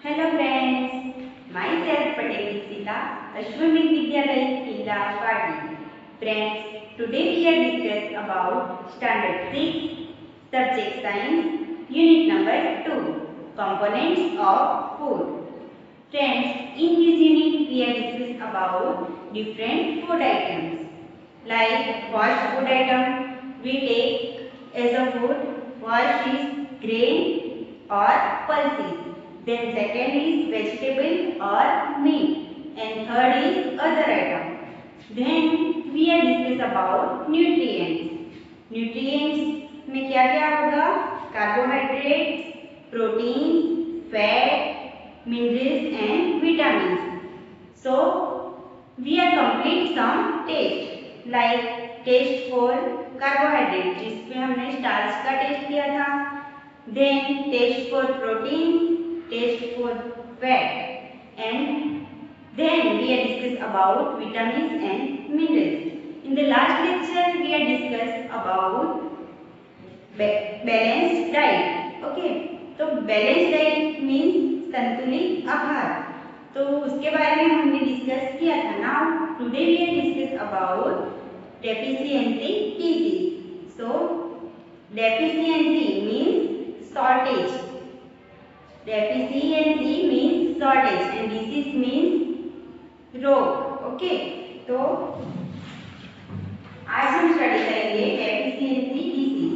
Hello friends, myself Patel Dixita, Ashwamit Vidyalaya, Kinda, Padi. Friends, today we are discuss about Standard 6, Subject Science, Unit number 2, Components of Food. Friends, in this unit we are discuss about different food items. Like first food item we take as a food, first is grain or pulses. Then second is vegetable or meat, and third is other item. Then we are discuss about nutrients. Nutrients में क्या क्या होगा? Carbohydrates, proteins, fat, minerals and vitamins. So we are complete some test like test for carbohydrate जिसमें हमने starch का test किया था. Then test for protein, test for fat, and then we are discuss about vitamins and minerals. In the last lecture we are discuss about balanced diet. Okay, तो balanced diet means संतुलित आहार. तो उसके बारे में हमने डिस्कस किया था. Now today we are discuss about deficiency disease. So deficiency means shortage. Deficiency means shortage and disease means रोग. ओके, तो आज हम स्टडी करेंगे deficiency disease.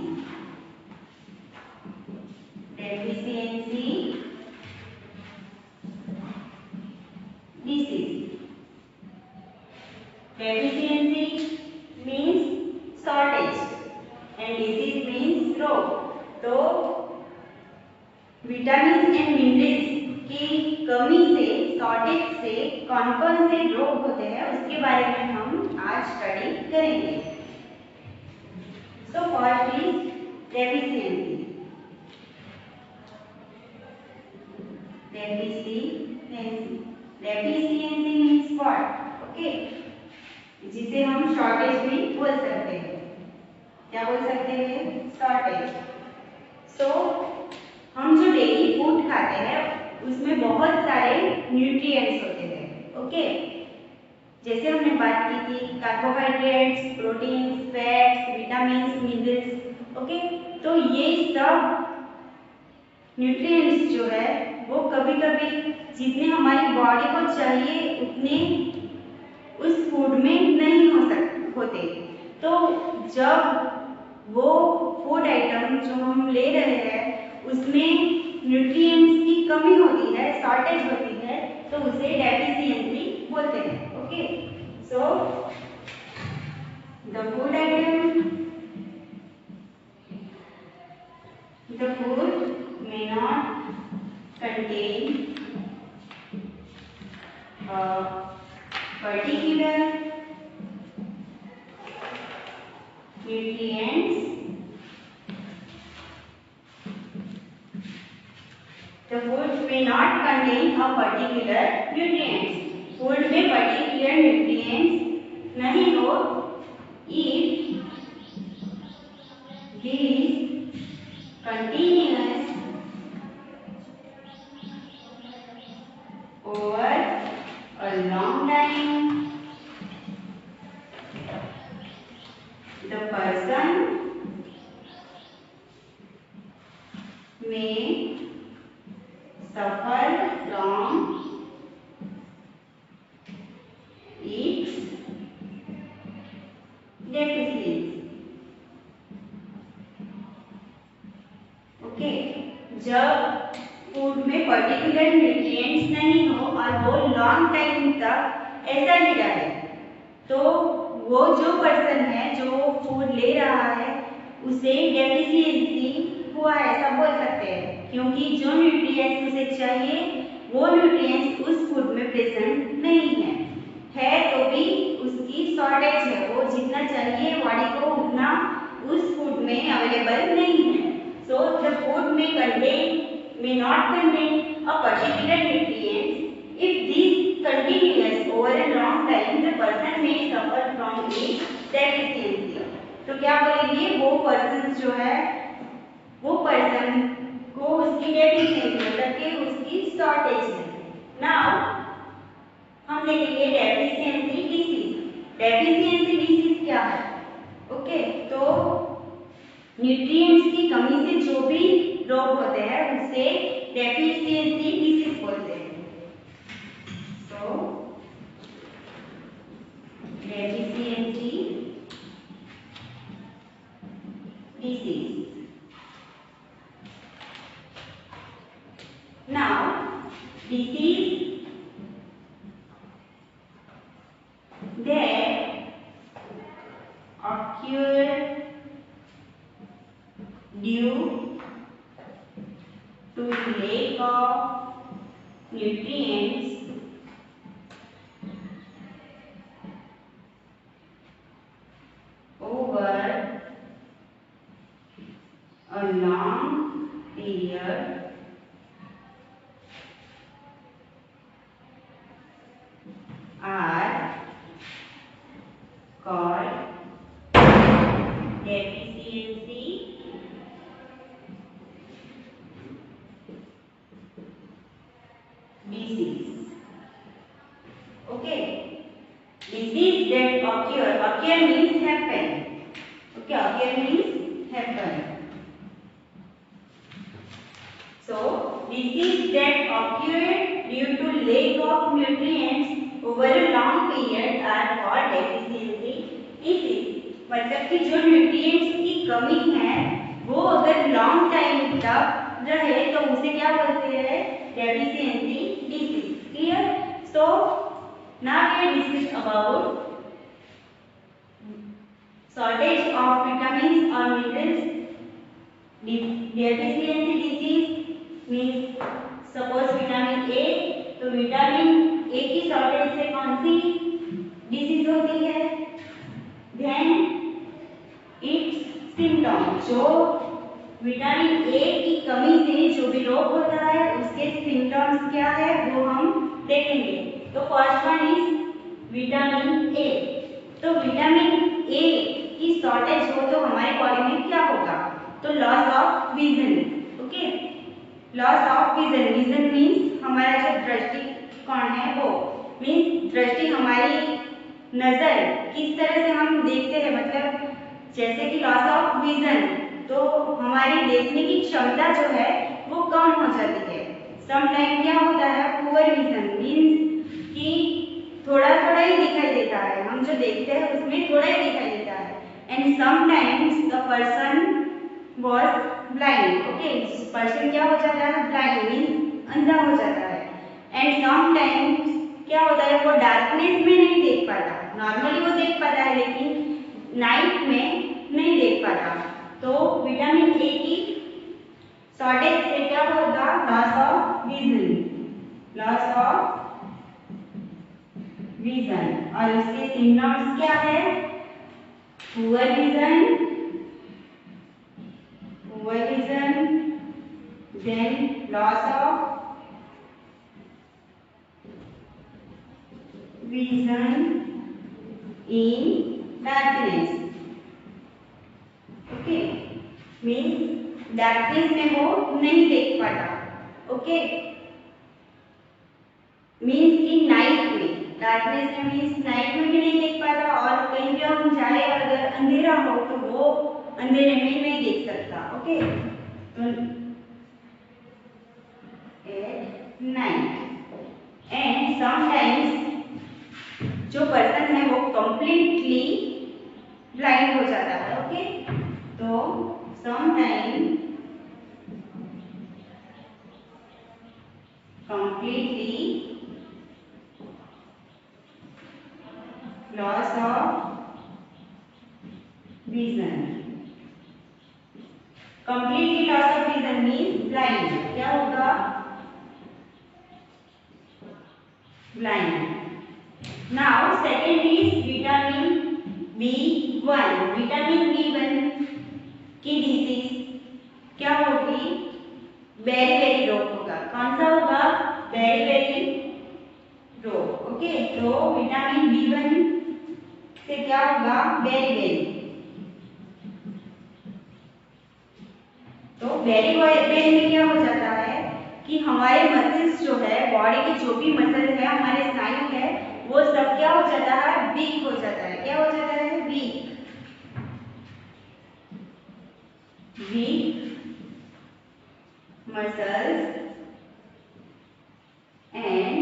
Deficiency disease. Deficiency means shortage and disease means रोग. तो vitamin and minerals की कमी से, शॉर्टेज से कौन कौन से रोग होते हैं उसके बारे में हम आज स्टडी करेंगे. So first is deficiency. Deficiency means what? Okay, जिसे हम शॉर्टेज भी बोल सकते हैं. क्या बोल सकते हैं? शॉर्टेज. सो हम जो डेली फूड खाते हैं उसमें बहुत सारे न्यूट्रिएंट्स होते हैं. ओके, जैसे हमने बात की थी carbohydrates, proteins, fats, vitamins, minerals. Okay, तो ये सब न्यूट्रिएंट्स जो है वो कभी कभी जितने हमारी बॉडी को चाहिए उतने उस फूड में नहीं होते. तो जब वो फूड आइटम जो हम ले रहे हैं उसमें न्यूट्रिएंट्स की कमी होती है, शॉर्टेज होती है, तो उसे डेफिशिएंसी बोलते हैं. Okay, so the food may not contain a particular nutrients. The food may not contain a particular nutrients. Food में particular nutrients नहीं हो if these continuous over a long time. The person may suffer from its deficiency. Okay, जब food में particular nutrients नहीं हो और वो long time तक ऐसा ही रहे तो वो जो पर्सन है जो फूड ले रहा है उसे डेफिशिएंसी हुआ ऐसा बोल सकते हैं, क्योंकि जो न्यूट्रिएंट्स उसे चाहिए वो न्यूट्रिएंट्स उस फूड में प्रेजेंट नहीं है तो भी उसकी शॉर्टेज है. वो जितना चाहिए बॉडी को उतना उस फूड में अवेलेबल नहीं है. So the food may not contain a particular nutrients. If these continuous over a long time, the person may suffer from its deficiency. तो क्या बोलेंगे? वो पर्सन जो है वो पर्सन को उसकी डेफिशिएंसी मतलब कि उसकी शॉर्टेज डेफिशिएंसी डिसीज क्या है? ओके, तो न्यूट्रिएंट्स की कमी से जो भी रोग होते हैं उसे डेफिशिएंसी डिसीज बोलते हैं। तो deficiency disease. Now disease that occur due to lack of nutrients over a long period are called deficiency disease. Okay, disease that occur means happen. Okay, occur means happen. So disease that occur due to lack of nutrients over a long period are called deficiency disease. मतलब कि जो nutrients की कमी है वो अगर long time तक रहे तो उसे क्या बोलते हैं? Deficiency disease. Clear? So now we discuss about shortage of vitamins or minerals. Deficiency disease means suppose vitamin A, तो विटामिन ए की शॉर्टेज से कौन सी डिसीज होती है? देन इट्स सिम्टम, जो विटामिन ए की कमी से जो भी रोग होता है उसके सिम्टम्स क्या है वो हम देखेंगे। तो first one is vitamin A. तो विटामिन ए की शॉर्टेज हो तो हमारे बॉडी में क्या होगा? तो loss of vision. Okay, loss of vision. Vision means हमारा जो दृष्टिकोण है वो मीन्स दृष्टि, हमारी नजर किस तरह से हम देखते हैं, मतलब जैसे कि लॉस ऑफ विजन तो हमारी देखने की क्षमता जो है वो कम हो जाती है। सम टाइम क्या होता है? पुअर विजन मीन्स कि थोड़ा थोड़ा ही दिखाई देता है, हम जो देखते हैं उसमें थोड़ा ही दिखाई देता है। And sometimes the person was blind. Okay, person क्या हो जाता है? ब्लाइंड मीन्स अंधा हो जाता है। एंड समटाइम्स क्या होता है? वो डार्कनेस में नहीं देख पाता। नॉर्मली वो देख पाता है लेकिन नाइट में नहीं देख पाता। तो विटामिन ए की शॉर्टेज से क्या होगा? Loss of vision, loss of vision. और उसके सिम्टम्स क्या है? Poor vision, poor vision, then loss of vision in darkness. Okay, means darkness में वो नहीं देख पाता। ओके, मीन्स कि नाइट में, डार्कनेस में मीन्स नाइट में भी नहीं देख पाता, और कहीं भी हम जाए अगर अंधेरा हो तो वो अंधेरे में नहीं देख सकता। ओके, तो एट नाइट। एंड समटाइम्स जो पर्सन है वो कंप्लीटली ब्लाइंड हो जाता है। ओके, तो sometime completely loss of vision. Completely loss of vision means blind. क्या होगा? Blind. Now second is vitamin B1। Vitamin B1 की डिसीज क्या होगी? बेरी रोग होगा। कौन सा होगा? बेरी रोग। ओके, तो विटामिन B1 से क्या होगा? बेरी। तो बेरी में क्या हो जाता है कि हमारे मसल्स जो है, बॉडी के जो भी मसल है, हमारे स्नायु है, वो सब क्या हो जाता है, वीक हो जाता है। क्या हो जाता है, वीक। वीक मसल्स एंड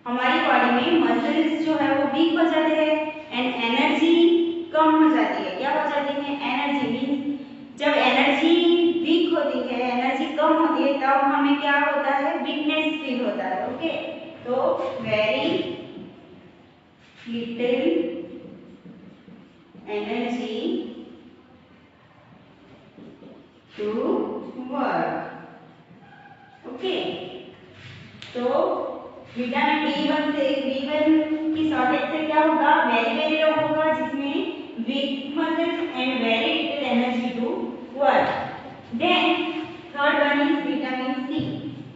हमारी बॉडी में मसल्स जो है वो वीक हो जाते हैं एंड एनर्जी कम हो जाती है। क्या हो जाती है, एनर्जी। मीन्स जब एनर्जी वीक होती है, एनर्जी कम होती है, तब हमें क्या होता है, वीकनेस फील होता है। ओके, तो very little energy to work. Okay, तो विटामिन B1 से, B1 की शॉर्टेज से क्या होगा, वेरी वेरी लो होगा, जिसमें weak muscles and very little energy to work. Then third one is vitamin C.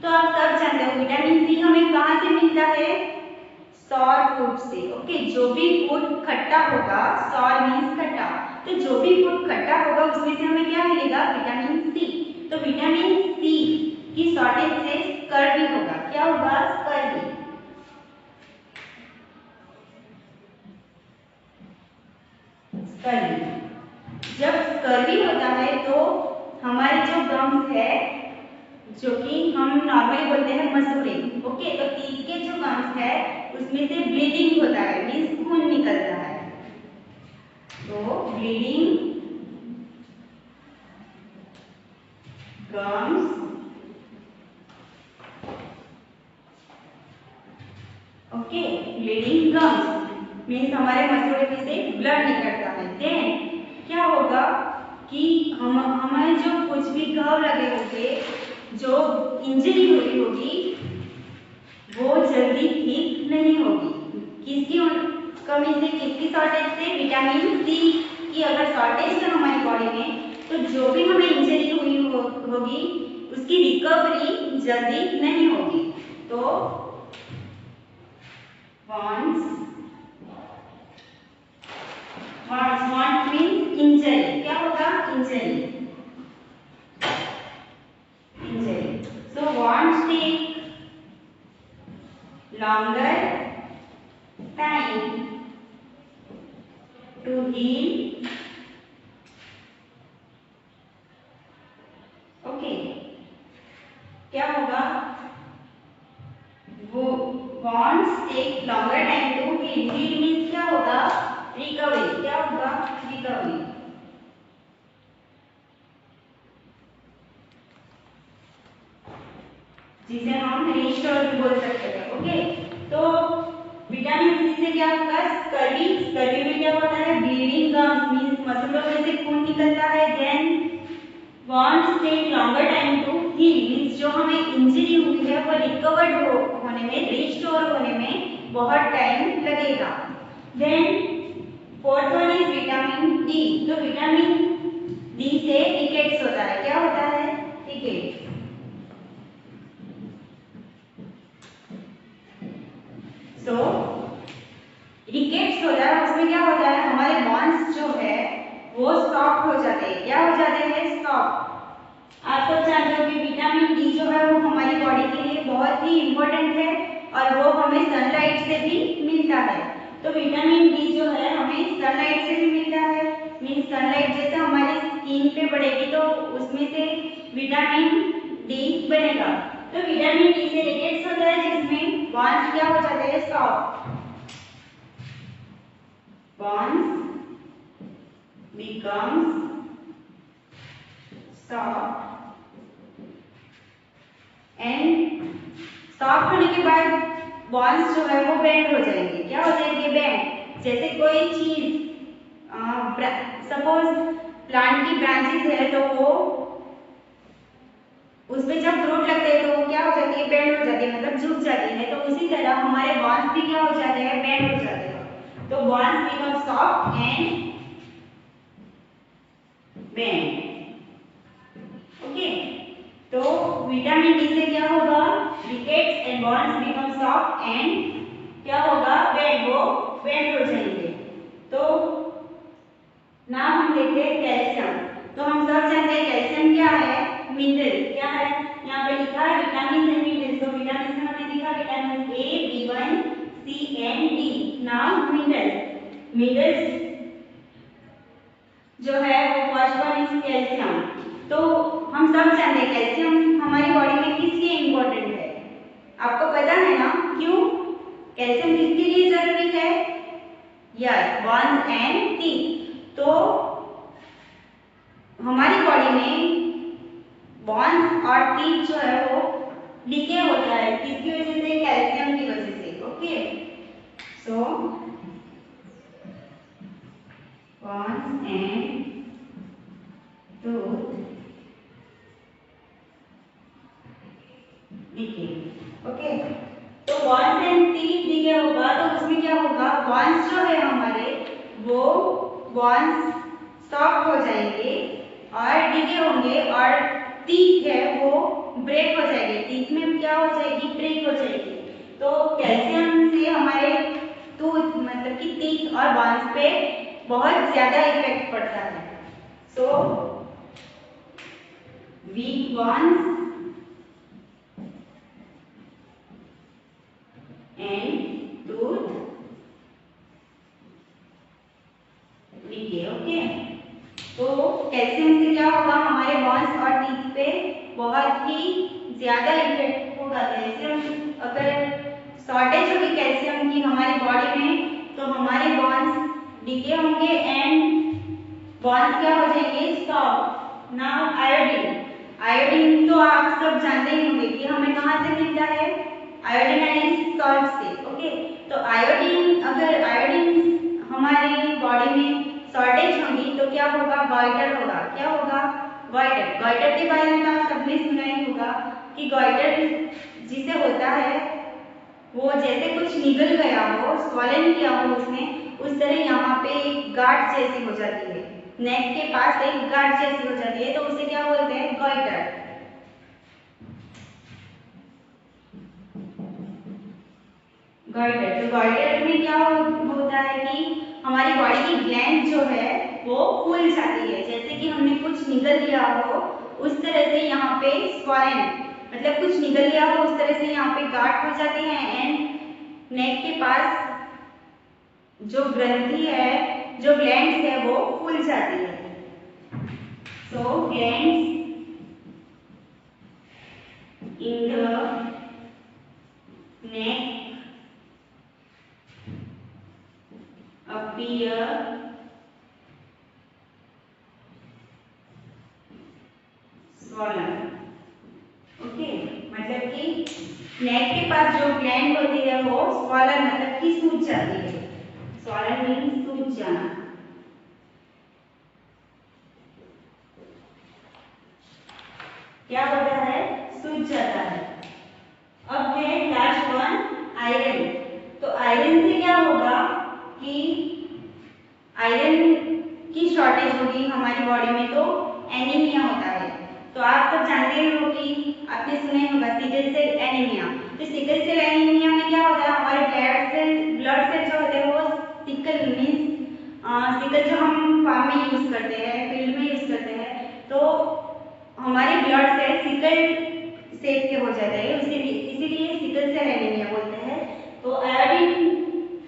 तो आप सब जानते हो विटामिन सी हमें कहाँ से मिलता है, सॉर फूड से। ओके, जो भी फूड खट्टा होगा, सॉर मीन्स खट्टा, तो जो भी फूड खट्टा होगा उसमें से हमें क्या मिलेगा, विटामिन सी। तो विटामिन सी की शॉर्टेज से स्कर्वी होगा। क्या होगा, स्कर्वी। स्कर्वी, जब स्कर्वी होता है तो हमारे जो गम्स है, जो कि हम नॉर्मली बोलते हैं मसूड़े। ओके, तो टीथ के जो गम्स है उसमें से ब्लीडिंग होता है, मीन्स खून निकलता है। तो bleeding gums, okay, bleeding gums means हमारे मसूड़े में से ब्लड निकलता है। देन क्या होगा कि हमें जो कुछ भी घाव लगे होंगे, जो इंजरी हुई होगी, वो जल्दी ठीक नहीं होगी। किसकी कमी से, किसकी शॉर्टेज से, विटामिन सी की अगर शॉर्टेज है हमारी बॉडी में, तो जो भी हमें इंजरी हुई होगी उसकी रिकवरी जल्दी नहीं होगी। तो वॉन्ट मीन्स इंजरी। क्या होगा, injury, injury. So wants take longer time to heal. Okay, क्या होगा, वो wants take longer time to heal. Heal means क्या होगा, रिकवरी। क्या होगा, रिकवरी। जिसे हम रिस्टोर भी बोल सकते हैं। ओके, तो विटामिन सी से क्या होगा, स्कर्वी। स्कर्वी में क्या होता है, ब्लीडिंग गम्स मींस मसलों में से खून निकलता है। Then wants take longer time to heal means जो हमें इंजरी हुई है वो रिकवर्ड होने में, रिस्टोर होने में बहुत टाइम लगेगा। Then fourth one is vitamin D. तो विटामिन डी से रिकेट्स होता है। क्या होता है, रिकेट्स। तो रिकेट्स होता है, उसमें क्या होता है, हमारे बॉन्स जो है वो सॉफ्ट हो जाते हैं। क्या हो जाते हैं, सॉफ्ट। आप सब जानते हो कि विटामिन डी जो है वो हमारी बॉडी के लिए बहुत ही इंपॉर्टेंट है और वो हमें सनलाइट से भी मिलता है। तो विटामिन डी जो है हमें सनलाइट से भी मिलता है, मींस सनलाइट जैसे हमारी स्किन पे पड़ेगी तो उसमें से विटामिन डी बनेगा। तो विटामिन डी से रिकेट्स होता है, जिसमें बॉन्स क्या हो जाते हैं, soft. bonds becomes soft and soft होने के बाद bonds जो है वो बेंड हो जाएंगे। क्या हो जाएंगे, बेंड। जैसे कोई चीज सपोज प्लांट की ब्रांचेस है तो वो उसमें जब फ्रूट लगते हैं तो वो क्या हो जाती है, बेंड हो जाती है, मतलब झुक जाती है। तो उसी तरह हमारे bonds भी क्या हो जाते हैं, बेंड हो जाते हैं। तो bonds become soft and bend. Okay, तो विटामिन डी से क्या होगा, rickets and bonds become soft and क्या होगा, बेंड, वो बेंड हो जाएंगे। तो नाम हम देखते हैं कैल्शियम। तो हम सब जानते हैं कैल्शियम क्या है, मिनरल। क्या है, यहाँ पे लिखा है विटामिन एंड मिनरल्स। तो विटामिन में हमने लिखा vitamin A, B one, C and now minerals जो है वो फर्स्ट वन इज कैल्शियम। तो हम सब जानते हैं कैल्शियम हमारी बॉडी में किस लिए इम्पोर्टेंट है, आपको पता है ना क्यों? कैल्शियम किसके लिए जरूरी है? Yes, bones and teeth. तो हमारी बॉडी में बोन्स और टीथ जो है वो डीके होता है, किसकी वजह से? कैल्शियम की वजह से। Okay, so bones and tooth decay. Okay, तो बोन्स एंड टीथ डीके होगा तो उसमें क्या होगा? बोन्स जो है हमारे वो बोन्स सॉफ्ट हो जाएंगे और डीके होंगे, और टीथ है वो ब्रेक हो जाएगी। टीथ में क्या हो जाएगी? ब्रेक हो जाएगी। तो कैल्शियम से हमारे टूथ मतलब कि टीथ और बोन्स पे बहुत ज्यादा इफेक्ट पड़ता है। So weak bones and tooth decay. Okay, तो कैल्शियम से क्या होगा? हमारे बोन्स और टीथ पे बहुत ही ज्यादा इफेक्ट होगा। कैल्शियम अगर शॉर्टेज होगी कैल्शियम की हमारी बॉडी में तो हमारे बोन्स डीके होंगे एंड बोन्स क्या हो जाएंगे? सॉफ्ट। Now iodine. आयोडीन तो आप सब जानते ही होंगे कि हमें कहाँ से मिलता है? आयोडीनाइज्ड सॉल्ट से। ओके, तो आयोडीन अगर आयोडीन हमारी बॉडी में शॉर्टेज होगी तो क्या होगा? गॉइटर होगा। क्या होगा? गॉइटर। गॉइटर के बारे में तो आप सबने सुना ही होगा कि गॉइटर जिसे होता है वो जैसे कुछ निगल गया हो, स्वॉलन किया हो उसने, उस तरह यहाँ पे एक गांठ जैसी हो जाती है, नेक के पास एक गांठ जैसी हो जाती है, तो उसे क्या बोलते हैं? गॉइटर। गॉइटर। तो गॉइटर में क्या होता है कि हमारी बॉडी की ग्लैंड जो है वो फूल जाती है, जैसे कि हमने कुछ निगल लिया हो उस तरह से यहाँ पे स्वॉलन मतलब कुछ निगल लिया हो उस तरह से यहाँ पे गांठ हो जाती है एंड नेक के पास जो ग्रंथि है, जो ग्लैंड्स है वो फूल जाती है। So glands in the neck appear swollen। Okay, मतलब कि नेक के पास जो ग्लैंड होती है वो स्वॉलन मतलब कि सूज जाती है। स्वॉलन मीन्स सूज जाना। क्या होता है? सूज जाता है। अब है लास्ट वन आयरन। तो आयरन से क्या होगा कि आयरन की शॉर्टेज होगी हमारी बॉडी में तो एनीमिया होता है। तो आप सब जानते हो कि आपने सुना ही होगा सिकल सेल एनीमिया। तो सिकल सेल एनीमिया में क्या होता है? हमारे ब्लड सेल जो होते हैं वो सिकल मीन्स सिकल जो हम फार्म में यूज करते हैं, फील्ड में यूज करते हैं, तो हमारे ब्लड सेल सिकल शेप के हो जाते हैं, इसीलिए सिकल सेल एनीमिया बोलते हैं। तो आयोडीन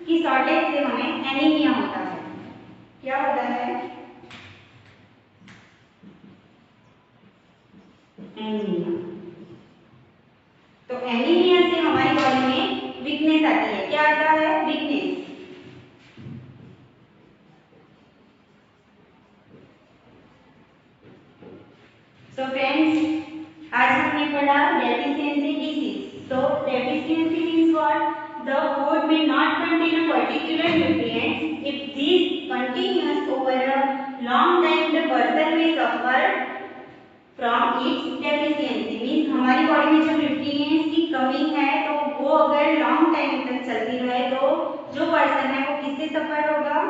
की शॉर्टेज से हमें एनीमिया होता है। क्या होता है? एनीमिया। तो एनीमिया से हमारी बॉडी में वीकनेस आती है। क्या आता है? वीकनेस। सो फ्रेंड्स, आज हमने पढ़ा deficiency disease. So deficiency means what? The food may not contain a particular nutrient. If this continues over a long time, the person may suffer from its deficiency. Means हमारी body में जो nutrients की कमी है तो वो अगर long time तक चलती रहे तो जो पर्सन है वो किससे सफर होगा?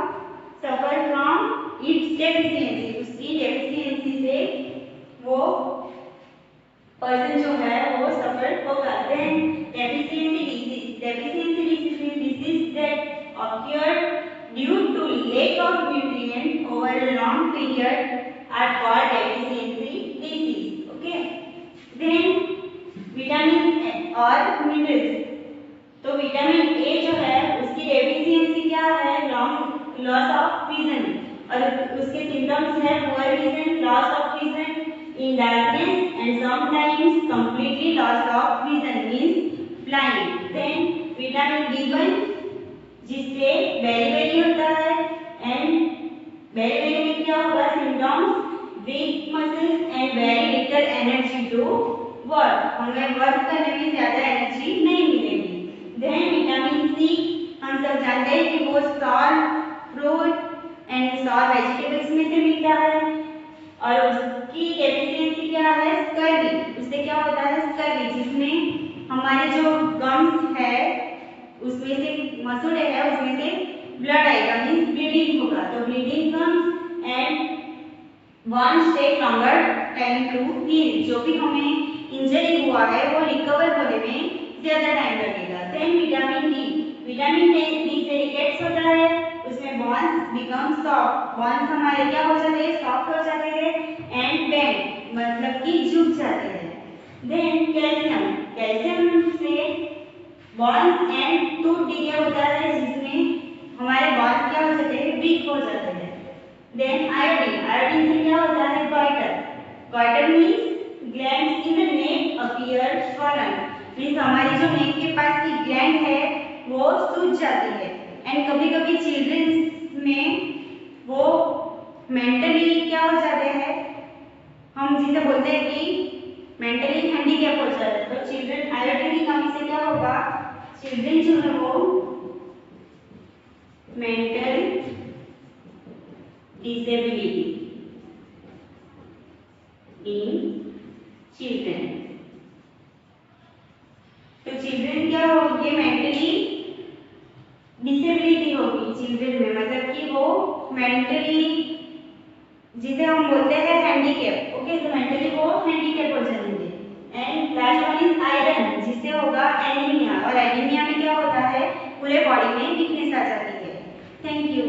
Suffer from its deficiency. उसकी डेफिशिएंसी से वो पर्सन जो है वो सफर होगा। Then deficiency disease. Deficiency disease means disease that occur due to lack of nutrient over a long period are called deficiency disease. Okay. Then vitamin or minerals. तो vitamin ए जो है उसकी डेफिशिएंसी क्या है, लॉस ऑफ विजन, और उसके symptoms है poor vision, loss of vision in darkness and sometimes completely loss of vision means blind. Then vitamin B1 जिससे बेरी होता है, एंड बेरी में क्या होगा, symptoms weak muscles and very little energy to work, हमें work करने में ज्यादा एनर्जी नहीं मिलेगी। देन विटामिन सी हम सब जानते हैं कि वो sour fruit and sour vegetables में से मिलता है, और उसकी डेफिशिएंसी क्या है, स्कर्वी, उससे क्या होता है स्कर्वी, जिसमें हमारे जो गम्स है उसमें से मसूड़े है उसमें से ब्लड आएगा, मींस ब्लीडिंग होगा, तो bleeding comes and one take longer time to heal, जो भी हमें इंजरी हुआ है वो रिकवर होने में ज्यादा टाइम लगेगा। Then vitamin D, vitamin D से रिकेट्स होता है, उसमें बॉन्स बिकम सॉफ्ट, बॉन्स हमारे क्या हो जाते हैं, सॉफ्ट हो जाते हैं, एंड बेंड मतलब कि झुक जाते हैं। देन कैल्शियम, कैल्शियम से बॉन्स एंड टूथ डिके होता है, जिसमें हमारे बॉन्स क्या हो जाते हैं, वीक हो जाते हैं। देन आयोडीन, आयोडीन से क्या होता है, goitre, goitre means glands in the neck appear swollen, means हमारी जो नेक के पास की ग्लैंड है वो सूज जाती है, एंड कभी कभी चिल्ड्रंस में वो मेंटली क्या हो जाते हैं, हम जिसे बोलते हैं कि मेंटली हैंडीकैप हो जाते हैं, तो चिल्ड्रन आयोडीन की कमी से क्या होगा, चिल्ड्रन जो है वो मेंटल डिसेबिलिटी इन चिल्ड्रन, तो चिल्ड्रन क्या होगी, मेंटली डिसेबिलिटी होगी चिल्ड्रन में, मतलब कि वो मेंटली जिसे हम बोलते हैं हैंडीकैप, ओके, तो मेंटली वो हैंडीकैप हो जाएंगे। And last one is iron, जिससे होगा एनीमिया, और एनीमिया में क्या होता है, पूरे बॉडी में वीकनेस आ जाती है। Thank you.